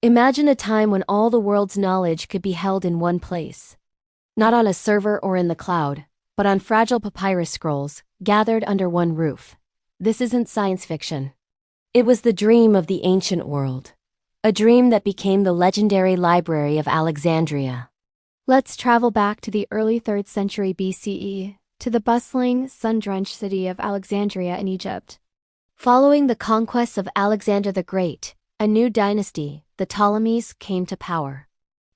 Imagine a time when all the world's knowledge could be held in one place. Not on a server or in the cloud, but on fragile papyrus scrolls, gathered under one roof. This isn't science fiction. It was the dream of the ancient world. A dream that became the legendary Library of Alexandria. Let's travel back to the early 3rd century BCE, to the bustling, sun-drenched city of Alexandria in Egypt. Following the conquests of Alexander the Great, a new dynasty, the Ptolemies, came to power.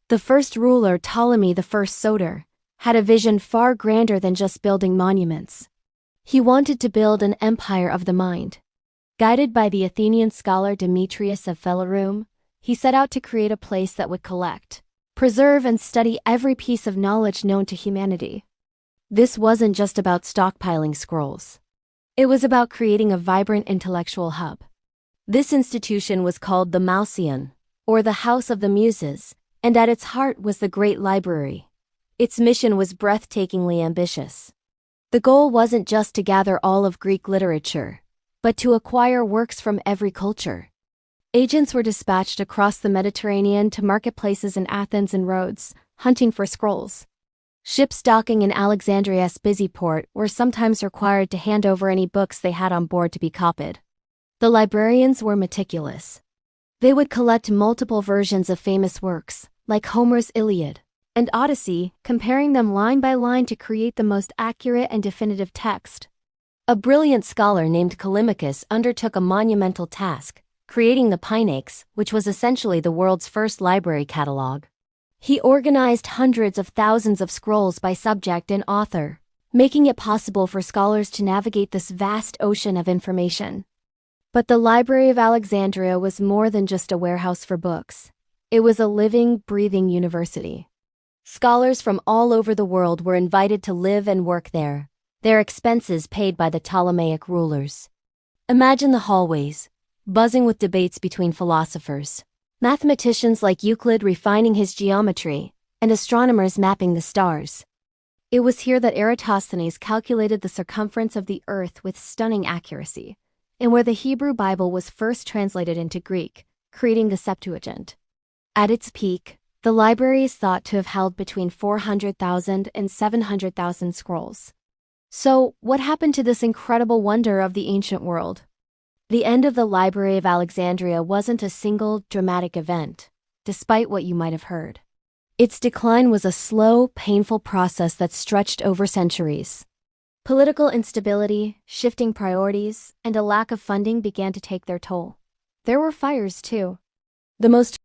The first ruler, Ptolemy I Soter, had a vision far grander than just building monuments. He wanted to build an empire of the mind. Guided by the Athenian scholar Demetrius of Phalerum, he set out to create a place that would collect, preserve, and study every piece of knowledge known to humanity. This wasn't just about stockpiling scrolls. It was about creating a vibrant intellectual hub. This institution was called the Mouseion, or the House of the Muses, and at its heart was the Great Library. Its mission was breathtakingly ambitious. The goal wasn't just to gather all of Greek literature, but to acquire works from every culture. Agents were dispatched across the Mediterranean to marketplaces in Athens and Rhodes, hunting for scrolls. Ships docking in Alexandria's busy port were sometimes required to hand over any books they had on board to be copied. The librarians were meticulous. They would collect multiple versions of famous works, like Homer's Iliad and Odyssey, comparing them line by line to create the most accurate and definitive text. A brilliant scholar named Callimachus undertook a monumental task, creating the Pinax, which was essentially the world's first library catalog. He organized hundreds of thousands of scrolls by subject and author, making it possible for scholars to navigate this vast ocean of information. But the Library of Alexandria was more than just a warehouse for books. It was a living, breathing university. Scholars from all over the world were invited to live and work there, their expenses paid by the Ptolemaic rulers. Imagine the hallways, buzzing with debates between philosophers, mathematicians like Euclid refining his geometry, and astronomers mapping the stars. It was here that Eratosthenes calculated the circumference of the Earth with stunning accuracy, and where the Hebrew Bible was first translated into Greek, creating the Septuagint. At its peak, the library is thought to have held between 400,000 and 700,000 scrolls. So, what happened to this incredible wonder of the ancient world? The end of the Library of Alexandria wasn't a single, dramatic event, despite what you might have heard. Its decline was a slow, painful process that stretched over centuries. Political instability, shifting priorities, and a lack of funding began to take their toll. There were fires, too. The most